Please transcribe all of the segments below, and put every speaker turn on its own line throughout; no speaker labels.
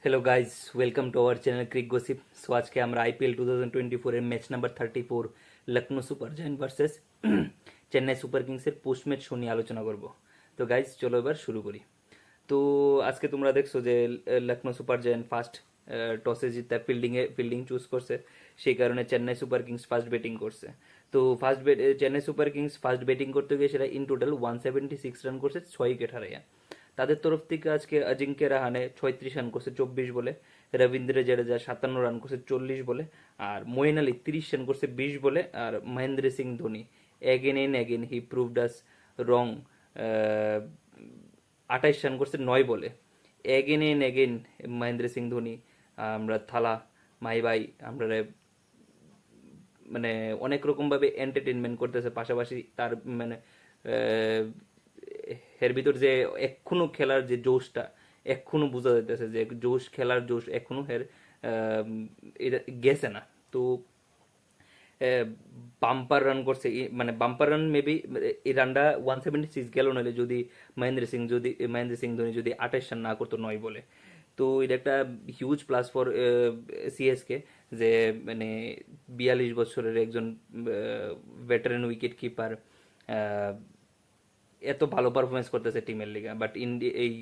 Hello guys, welcome to our channel Crick Gossip. So আজকে আমরা IPL 2024 এর match number 34 Lucknow Super Giant versus Chennai Super কিংসের post match show নিয়ে আলোচনা করব। তো গাইজ চলো এবার শুরু করি। তো আজকে তোমরা দেখছো যে লখনৌ সুপার জায়ান্ট ফার্স্ট টসে জিতে ফিল্ডিং চুজ করছে, সেই কারণে Chennai Super Kings first batting করছে। তো Chennai Super Kings first batting করতে গিয়ে সেটা ইন টোটাল 176 রান করছে 6 উইকেট হারাইয়া। তাদের তরফ থেকে আজকে অজিঙ্ক্য রাহানে 36 রান করছে 24 বলে, রবীন্দ্র জাডেজা 57 রান করছে 40 বলে, আর মঈন আলী 30 রান করছে 20 বলে, আর Mahendra Singh Dhoni again he proved us wrong, 28 run করছে 9 বলে। এগেন মহেন্দ্র সিং ধোনি আমরা থালা মাই ভাই আমরা মানে অনেক রকম ভাবে এন্টারটেনমেন্ট করতেছে, পাশাপাশি তার মানে এর ভিতর যে এখনো খেলার যে জোশটা এখনো বোঝা যাইতেছে, যে জোশ খেলার জোশ এখনো এর এটা গেছে না। তো বাম্পার রান করছে, মানে বাম্পার রান মেবি এই রানটা 176 গেল, নাহলে যদি মহেন্দ্র সিং ধোনি যদি 28 রান না করতো 9 বলে। তো এটা একটা হিউজ প্লাস ফর সিএসকে, যে মানে 42 বছরের একজন ভেটারেন উইকেট কিপার এত ভালো পারফরমেন্স করতেছে টিমের লিগা, বাট এই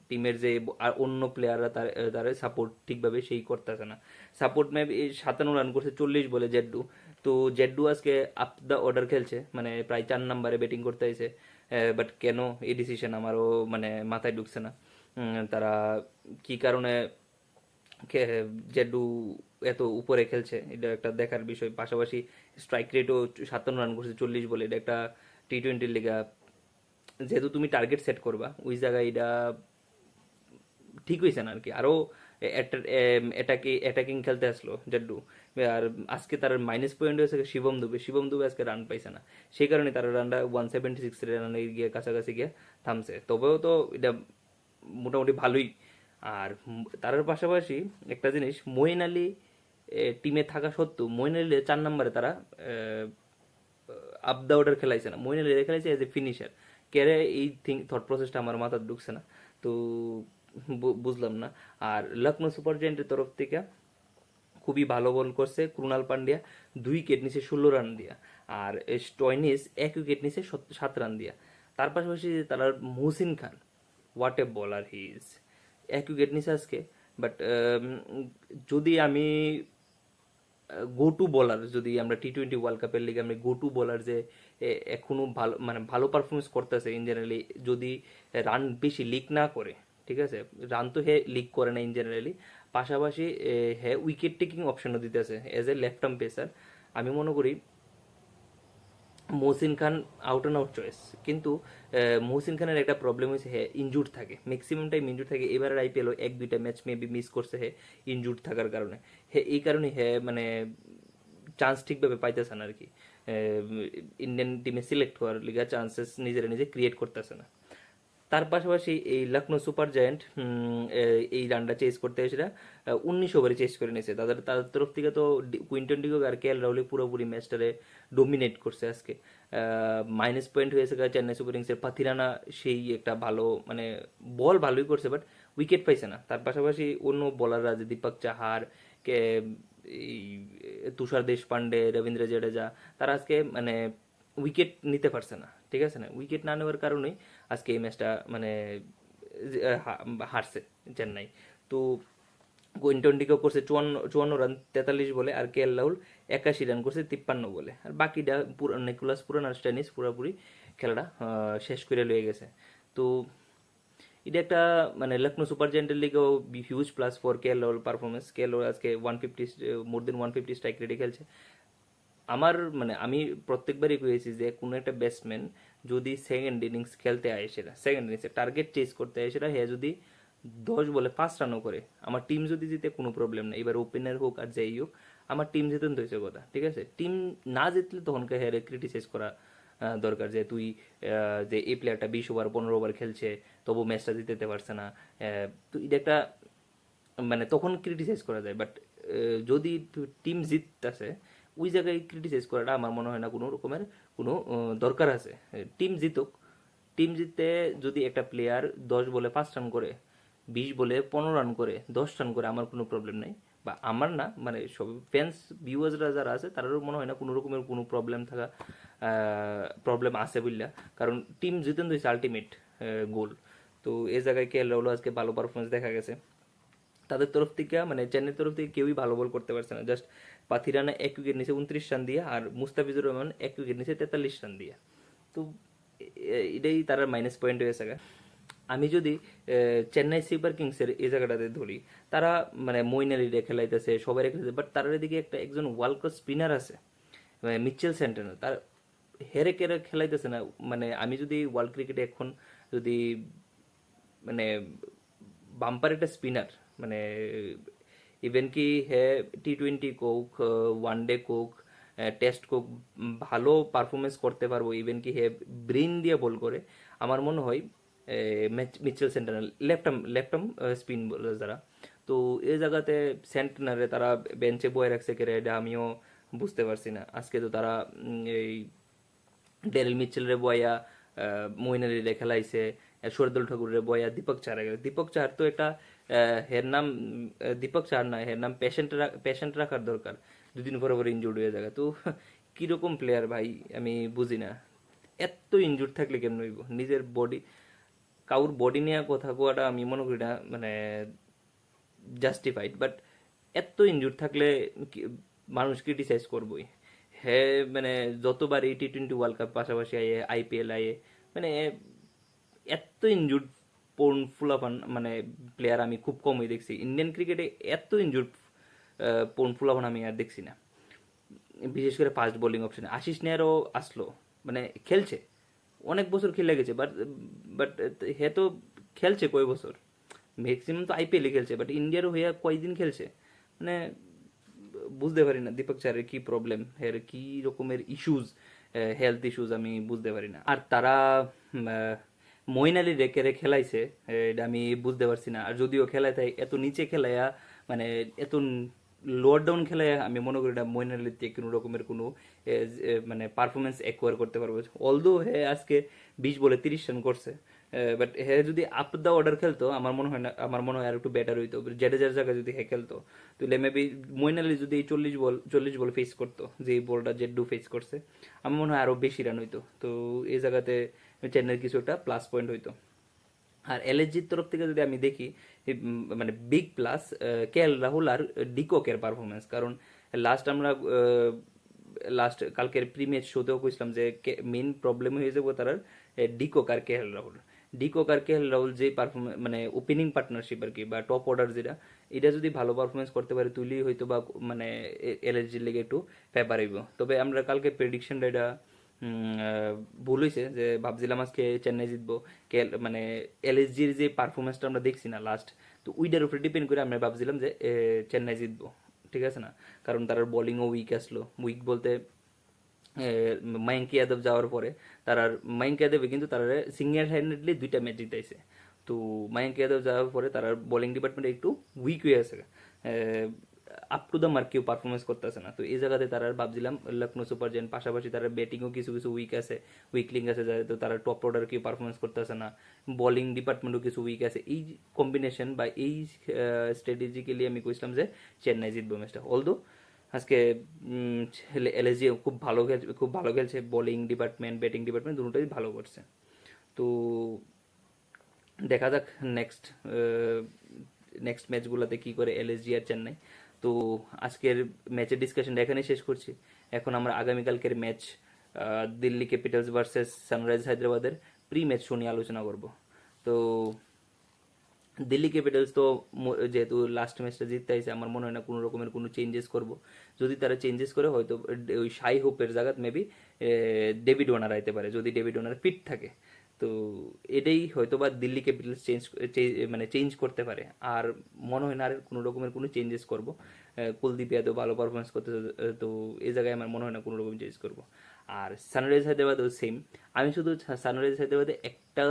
টিমের যে আর অন্য প্লেয়াররা তার সাপোর্ট ঠিকভাবে সেই করতেছে না। সাপোর্ট মেবি 57 রান করছে 40 বলে জেড্ডু। তো জেড্ডু আজকে আপ দ্য অর্ডার খেলছে, মানে প্রায় 4 নম্বরে ব্যাটিং করতে হয়েছে। বাট কেন এই ডিসিশন আমারও মানে মাথায় ঢুকছে না। তারা কি কারণে জেড্ডু এত উপরে খেলছে, এটা একটা দেখার বিষয়। পাশাপাশি স্ট্রাইক রেটও 57 রান করছে 40 বলে, এটা একটা টি-20 লিগা, যেহেতু তুমি টার্গেট সেট করবা ওই জায়গায় এটা ঠিক হয়েছে না আর কি। আরও অ্যাটাকিং খেলতে আসলো জেড্ডু। আর আজকে তার মাইনাস পয়েন্ট হয়েছে শিবম দুবে আজকে রান পাইছে না, সেই কারণে তার রানটা 176 রানে গিয়ে কাছাকাছি গিয়ে থামছে। তবেও তো এটা মোটামুটি ভালোই। আর তার পাশাপাশি একটা জিনিস, মঈন আলী টিমে থাকা সত্ত্বেও মঈন আলী 4 নম্বরে তারা আপ দ্য অর্ডার খেলাইছে না, মঈন আলী খেলাইছে এজ এ ফিনিশার। কেরে এই থট প্রসেসটা আমার মাথা ঢুকছে না। তো বুঝলাম না। আর লখনৌ সুপার জায়েন্টের তরফ থেকে খুবই ভালো বল করছে ক্রুনাল পান্ডিয়া, 2 উইকেট নিচে 16 রান দিয়া। আর স্টয়নিস 1 উইকেট নিচে 7 রান দিয়া। তার পাশাপাশি তারা মহসিন খান, হোয়াট এ বলার হি ইজ, 1 উইকেট নিচে আজকে। বাট যদি আমি গো টু বোলার, যদি আমরা টি-20 ওয়ার্ল্ড কাপের লিগে আমরা গো টু বোলার যে এখনো ভালো মানে ভালো পারফরমেন্স করতেছে ইন জেনারেলি, যদি রান বেশি লিক না করে, ঠিক আছে, রান তো হে লিক করে না ইন জেনারেলি, পাশাপাশি হে উইকেট টেকিং অপশনও দিতেছে as a left arm pacer, আমি মনে করি মহসিন খান আউট অ্যান্ড আউট চয়েস। কিন্তু মহসিন খানের একটা প্রবলেম হয়েছে, হে ইনজুর্ড থাকে, ম্যাক্সিমাম টাইম ইনজুর্ড থাকে। এবারের আইপিএলও 1-2টা ম্যাচ মেবি মিস করছে হে ইনজুর্ড থাকার কারণে। হে এই কারণে হে মানে চান্স ঠিকভাবে পাইতেছে না আর কি, ইন্ডিয়ান টিমে সিলেক্ট হওয়ার লিগা চান্সেস নিজে ক্রিয়েট করতেছে না। তার পাশাপাশি এই লখনৌ সুপার জায়ান্ট এই রানটা চেস করতে এসে 19 ওভারে চেস করে নিয়েছে। তাদের তরফ থেকে তো কুইন্টন ডিকক আর কে এল রাহুল পুরোপুরি ম্যাচটারে ডোমিনেট করছে আজকে। মাইনাস পয়েন্ট হয়েছে চেন্নাই সুপার কিংসের পাথিরানা, সেই একটা ভালো মানে বল ভালোই করছে, বাট উইকেট পাইছে না। তার পাশাপাশি অন্য বোলাররা যে দীপক চাহার, কে এই তুষার দেশপান্ডে, রবীন্দ্র জাডেজা, তারা আজকে মানে উইকেট নিতে পারছে না, ঠিক আছে না, উইকেট না নেওয়ার কারণেই আজকে এই ম্যাচটা মানে হারছে চেন্নাই। তো কুইন্টন ডিকক করছে 54 রান 43 বলে, আর কে এল রাহুল 81 রান করছে 53 বলে। আর বাকিটা নিকোলাস পুরান আর স্টেনিস পুরোপুরি খেলাটা শেষ করে লয়ে গেছে। তো এটা একটা মানে লখনৌ সুপার জায়েন্টের লিগেও huge plus for K L Rahul performance. K L Rahul আজকে 150 মোর দেন 150 স্ট্রাইক রেটে খেলছে। আমার মানে আমি প্রত্যেকবারই কয়েছি যে কোনো একটা ব্যাটসম্যান যদি সেকেন্ড ইনিংস খেলতে আয়, সেটা সেকেন্ড ইনিংসে টার্গেট চেস করতে আয়, সেটা হে যদি 10 বলে 5 রানও করে, আমার টিম যদি জিতে কোনো প্রবলেম নেই। এবার ওপেনার হোক আর যাই হোক, আমার টিম জিতেন তো হয়েছে কথা, ঠিক আছে। টিম না জিতলে তখনকে হেরে ক্রিটিসাইজ করা দরকার, যে তুই যে এই প্লেয়ারটা 20 ওভার 15 ওভার খেলছে তবু ম্যাচটা জিতেতে পারছে না। তো এটা একটা মানে তখন ক্রিটিসাইজ করা যায়। বাট যদি টিম জিততেছে ওই জায়গায় ক্রিটিসাইজ করাটা আমার মনে হয় না কোনো রকমের কোনো দরকার আছে। টিম জিতুক, টিম জিততে যদি একটা প্লেয়ার 10 বলে 5 রান করে, 20 বলে 15 রান করে 10 রান করে আমার কোনো প্রবলেম নাই, বা আমার না, মানে সব ফ্যান্স ভিউয়ার্সরা যারা আছে তারারও মনে হয় না কোনো রকমের কোনো প্রবলেম আছে বললা, কারণ টিম জিতেন তো আলটিমেট গোল। তো এই জায়গায় কে এল রাহুল আজকে ভালো পারফরমেন্স দেখা গেছে তাদের তরফ থেকে, মানে চেন্নাইয়ের তরফ থেকে কেউই ভালো বল করতে পারছে না। জাস্ট পাথিরানা 1 উইকেট নিচে 29 রান দিয়ে, আর মুস্তাফিজুর রহমান 1 উইকেট নিচে 43 রান দিয়ে। তো এটাই তারা মাইনাস পয়েন্ট হয়ে গেছে। আমি যদি চেন্নাই সুপার কিংসের এই জায়গাটাতে ধরি, তারা মানে মইন আলী রে খেলাইতেছে, সবাই খেলাইতেছে, বাট তার এদিকে একজন ওয়ার্ল্ড ক্লাস স্পিনার আছে, মানে মিচেল স্যান্টনার, তার হেরে কেরে খেলাইতেছে না। মানে আমি যদি ওয়ার্ল্ড ক্রিকেটে এখন যদি মানে বাম্পার একটা স্পিনার, মানে ইভেন কি হে টি-20 কোক, ওয়ান ডে কোক, টেস্ট কোক ভালো পারফরমেন্স করতে পারবো, ইভেন কি হে ব্রেন দিয়ে বল করে, আমার মনে হয় Mitchell Santner left arm spin bowler যারা। তো এই জায়গাতে সেন্টনারে তারা বেঞ্চে বয়ে রাখছে কে, এটা আমিও বুঝতে পারছি না। আজকে তো তারা এই ডেরেল মিচেলরে বয়া মইন আলীরে খেলাইছে, শরদুল ঠাকুরের বয়া দীপক চাহারে গেছে। দীপক চাহার তো একটা হের নাম দীপক চাহার না, হের নাম পেশেন্ট রাখার দরকার, 2 দিন পরে পরে ইনজুর্ড হয়ে যায়। তো কিরকম প্লেয়ার ভাই আমি বুঝি না, এত ইনজুর্ড থাকলে কেমন হইব? নিজের বডি, কাউর বডি নিয়ে কথা কোয়াটা আমি মনে করি না মানে জাস্টিফাইড, বাট এত ইনজুর থাকলে মানুষ ক্রিটিসাইজ করবই। হ্যাঁ, মানে যতবার এই টি-20 ওয়ার্ল্ড কাপ পাশাপাশি আয়ে, আইপিএল আয়ে, মানে এত ইনজুর পর্ন ফুলাফান মানে প্লেয়ার আমি খুব কমই দেখছি ইন্ডিয়ান ক্রিকেটে। এত ইনজুর পর্ন ফুলাফান আমি আর দেখছি না, বিশেষ করে ফাস্ট বোলিং অপশনে। আশিস নেয়ারও আসলো, মানে খেলছে, অনেক বছর খেলে গেছে, বাট বাট হে তো খেলছে কয় বছর, ম্যাক্সিমাম তো আইপিএলে খেলছে, বাট ইন্ডিয়ারও হয়ে কয়দিন খেলছে, মানে বুঝতে পারি না দীপক চারের কি প্রবলেম, এর কি রকমের ইস্যুজ, হেলথ ইস্যুজ আমি বুঝতে পারি না। আর তারা মইন আলী রেখে খেলাইছে, এটা আমি বুঝতে পারছি না। আর যদিও খেলায় তাই এত নিচে খেলাইয়া, মানে এত লোয়ার ডাউন খেলায়, আমি মনে করি এটা মইন আলীতে কোনো রকমের কোনো মানে পারফরমেন্স অ্যাকোয়ার করতে পারবো। অলদো হে আজকে 20 বলে 30 রান করছে, বাট হে যদি আপ দ্য অর্ডার খেলতো আমার মনে হয় না, আমার মনে হয় আর একটু বেটার হইতো। জাডেজার জায়গায় যদি হে খেলতো তাহলে মেবি মইন আলী যদি এই 40 বল ফেস করতো, যে বলটা জেড্ডু ফেস করছে, আমার মনে হয় আরো বেশি রান হইতো। তো এই জায়গাতে চেন্নাইয়ের কিছু একটা প্লাস পয়েন্ট হইতো। আর এলএসজির তরফ থেকে যদি আমি দেখি, মানে বিগ প্লাস কে এল রাহুল আর ডিককের পারফরমেন্স। কারণ লাস্ট কালকের প্রি ম্যাচ শোতেও কইছিলাম যে মেইন প্রবলেম হয়ে যাবো তার ডিকক আর কে এল রাহুল। ডিকক আর কে এল রাহুল যে পারফরমেন্স, মানে ওপেনিং পার্টনারশিপ আর কি, বা টপ অর্ডার যেটা, এটা যদি ভালো পারফরমেন্স করতে পারে তুলি হয়তো বা মানে এলএসজির লেগে একটু ফেভার হইব। তবে আমরা কালকে প্রেডিকশনটা এটা ভুল হয়েছে, যে ভাবছিলাম আজকে চেন্নাই জিতবো, মানে এলএসজির যে পারফরমেন্সটা আমরা দেখছি না লাস্ট, তো উইটার উপরে ডিপেন্ড করে আমরা ভাবছিলাম যে চেন্নাই জিতবো, ঠিক আছে না? কারণ তার বোলিংও উইক আসলো, উইক বলতে মায়াঙ্ক যাদব যাওয়ার পরে তার মায়াঙ্ক যাদবে কিন্তু তারা সিঙ্গেল হ্যান্ডেডলি 2টা ম্যাচ জিতাইছে। তো মায়াঙ্ক যাদব যাওয়ার পরে তার বোলিং ডিপার্টমেন্ট একটু উইক হয়ে আছে, আপ টু দ্য মার্ক কেউ পারফরমেন্স করতেছে না। তো এই জায়গাতে তারা ভাবছিলাম লখনৌ সুপার জায়ান্ট, পাশাপাশি তারা ব্যাটিংও কিছু কিছু উইক আছে, উইকলিং আছে, তো তারা টপ অর্ডার কেউ পারফরমেন্স করতেছে না, বোলিং ডিপার্টমেন্টও কিছু উইক আছে। এই কম্বিনেশন বা এই স্ট্র্যাটেজিক্যালি আমি কইছিলাম যে চেন্নাই জিতবো ম্যাচটা। অলদো আজকে এলএসজি খুব ভালো খেলছে, বোলিং ডিপার্টমেন্ট ব্যাটিং ডিপার্টমেন্ট দুটোই ভালো করছে। তো দেখা যাক নেক্সট নেক্সট ম্যাচগুলোতে কি করে এলএসজি আর চেন্নাই। তো আজকের ম্যাচের ডিসকাশনটা এখানেই শেষ করছি। এখন আমরা আগামীকালকের match Delhi Capitals versus Sunrise হায়দ্রাবাদের প্রি ম্যাচ শো নিয়ে আলোচনা করব। তো দিল্লি ক্যাপিটালস তো যেহেতু লাস্ট ম্যাচটা জিততে হয়েছে, আমার মনে হয় না কোনো রকমের কোনো চেঞ্জেস করব। যদি তারা চেঞ্জেস করে হয়তো ওই শাই হোপের জায়গাত মেবি ডেভিড ওয়ার্নার আইতে পারে, যদি ডেভিড ওয়ার্নার ফিট থাকে। তো এটাই হয়তো বা দিল্লি ক্যাপিটালস মানে চেঞ্জ করতে পারে। আর মনে হয় না আর কোনো রকমের কোনো চেঞ্জেস করবো। কুলদীপ যাদব ভালো পারফরমেন্স করতেছে, তো এই জায়গায় আমার মনে হয় না কোনো রকম চেঞ্জ করবো। আর সানরাইজ হায়দ্রাবাদও সেম। আমি শুধু সানরাইজ হায়দ্রাবাদে একটা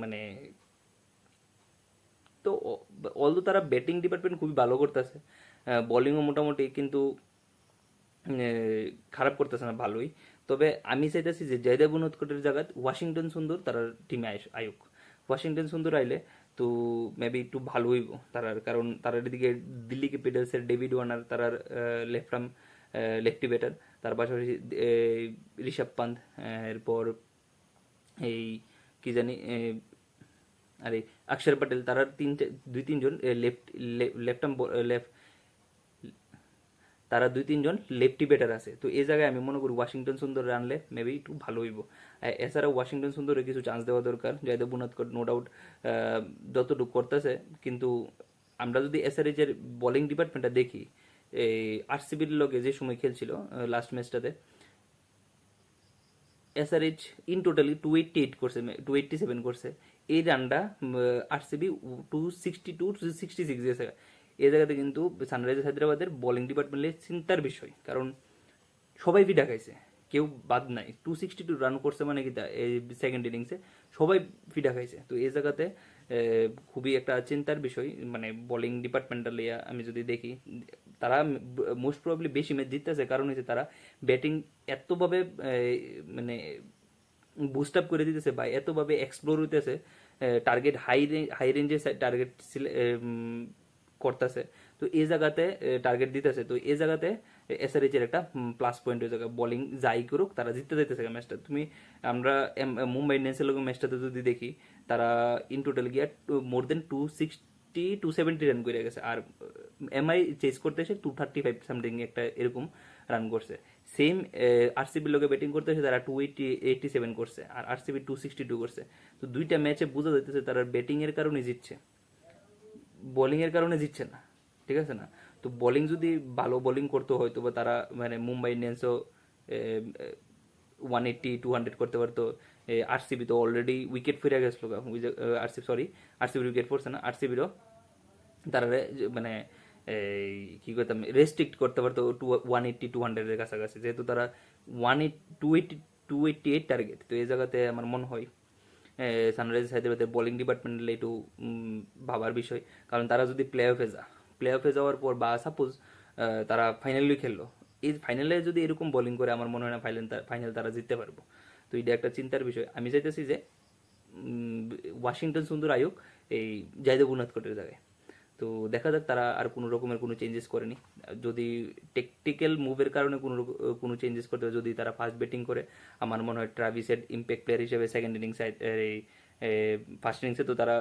মানে, তো অলদো তারা ব্যাটিং ডিপার্টমেন্ট খুবই ভালো করতেছে, বোলিংও মোটামুটি, কিন্তু খারাপ করতেছে না, ভালোই। তবে আমি চাইতেছি যে জয়দেব উনৎকটের জায়গায় ওয়াশিংটন সুন্দর তার টিমে আয়ুক। ওয়াশিংটন সুন্দর আইলে তো মেবি একটু ভালো হইব তারার, কারণ তারার এদিকে দিল্লি ক্যাপিটালসের ডেভিড ওয়ার্নার তারার লেফট আর্ম লেফটি ব্যাটার, তার পাশাপাশি ঋষভ পান্ত, এরপর এই কি জানি আরে অক্ষর পটেল, তারা দুই তিনজন লেফট লেফট আর্ম লেফট, তারা দুই তিনজন লেফটি ব্যাটার আছে। তো এই জায়গায় আমি মনে করি ওয়াশিংটন সুন্দর আনলে মেবি একটু ভালো হইব। এছাড়াও ওয়াশিংটন সুন্দরের কিছু চান্স দেওয়া দরকার। জয়দেব উনাদকট নো ডাউট যতটুকু করতেছে, কিন্তু আমরা যদি এসআরএইচ এর বোলিং ডিপার্টমেন্টটা দেখি, এই আরসিবির লগে যে সময় খেলছিল লাস্ট ম্যাচটাতে, এসআরএইচ ইন টোটালি 288 করছে, 287 করছে। এই রানটা আরসিবি 262-266 গেছে। এই জায়গাতে কিন্তু সানরাইজার্স হায়দ্রাবাদের বোলিং ডিপার্টমেন্টের চিন্তার বিষয়, কারণ সবাই ফিটা খাইছে, কেউ বাদ নাই। 262 রান করছে মানে কি এই সেকেন্ড ইনিংসে সবাই ফিটা খাইছে। তো এই জায়গাতে খুবই একটা চিন্তার বিষয়, মানে বোলিং ডিপার্টমেন্টাল আমি যদি দেখি, তারা মোস্ট প্রবাবলি বেশি ম্যাচ জিততেছে, কারণ হচ্ছে তারা ব্যাটিং এতভাবে মানে বুস্ট আপ করে দিতেছে বা এতভাবে এক্সপ্লোর হইতেছে, টার্গেট হাই রেঞ্জের টার্গেট করতেছে। তো এই জায়গাতে টার্গেট দিতেছে, তো এই জায়গাতে এসআরএইচ এর একটা প্লাস পয়েন্ট হয়ে জায়গা, বোলিং যাই করুক তারা জিততে যাইতেছে ম্যাচটা। তুমি আমরা মুম্বাই ইন্ডিয়ান্সের লোক ম্যাচটাতে যদি দেখি, তারা ইন টোটাল গিয়া মোর দেন 270 রান করে গেছে, আর এমআই চেস করতে এসে 235 সামথিং একটা এরকম রান করছে। সেম আরসিবির লোকে ব্যাটিং করতে এসে তারা 287 করছে, আর আরসিবি 262 করছে। তো দুইটা ম্যাচে বোঝা যাইতেছে তারা ব্যাটিং এর কারণে জিতছে, বোলিং এর কারণে জিতছে না, ঠিক আছে না? তো বোলিং যদি ভালো বোলিং করতে হয়তো বা তারা মানে মুম্বাই ইন্ডিয়ান্সও 180-200 করতে পারতো। আরসিবি তো অলরেডি উইকেট ফিরে গেছিল, আরসিবি উইকেট পড়ছে না, আরসিবিরও তারা মানে এই কি করতাম রেস্ট্রিক্ট করতে পারতো 180-200 এর কাছাকাছি, যেহেতু তারা 288 টার্গেট। তো এই জায়গাতে আমার মনে হয় সানরাইজার্স হায়দ্রাবাদের বোলিং ডিপার্টমেন্টে একটু ভাবার বিষয়, কারণ তারা যদি প্লে অফে যাওয়ার পর বা সাপোজ তারা ফাইনালি খেললো, এই ফাইনালে যদি এরকম বোলিং করে আমার মনে হয় না ফাইনাল তারা জিততে পারবো। তো এটা একটা চিন্তার বিষয়। আমি চাইতেছি যে ওয়াশিংটন সুন্দর আয়োগ এই জয়দেব উনাদকটের জায়গায়। তো দেখা যাক তারা আর কোনো রকমের কোনো চেঞ্জেস করেনি, যদি টেকটিক্যাল মুভের কারণে কোনো চেঞ্জেস করতে হয়, যদি তারা ফার্স্ট ব্যাটিং করে, আমার মনে হয় ট্রাভিসের ইম্প্যাক্ট প্লেয়ার হিসেবে সেকেন্ড ইনিংসে, ফার্স্ট ইনিংসে তো তারা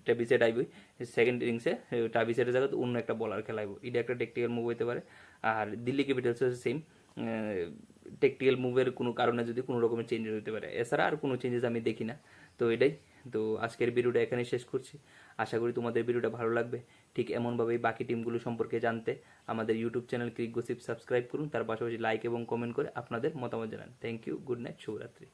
ট্রাভিসেট আইবই, সেকেন্ড ইনিংসে ট্রাভিসের জায়গায় অন্য একটা বলার খেলাইব, এটা একটা টেকটিক্যাল মুভ হতে পারে। আর দিল্লি ক্যাপিটালস সেম টেকটিক্যাল মুভের কোনো কারণে যদি কোনো রকমের চেঞ্জেস হতে পারে, এছাড়া আর কোনো চেঞ্জেস আমি দেখি না। তো এটাই। তো আজকের ভিডিওটা এখানে শেষ করছি, আশা করি তোমাদের ভিডিওটা ভালো লাগবে। ঠিক এমনভাবেই বাকি টিমগুলো সম্পর্কে জানতে আমাদের YouTube channel Crick gossip subscribe করুন, তার পাশাপাশি লাইক এবং কমেন্ট করে আপনাদের মতামত জানান। থ্যাংক ইউ, গুড নাইট, শুভরাত্রি।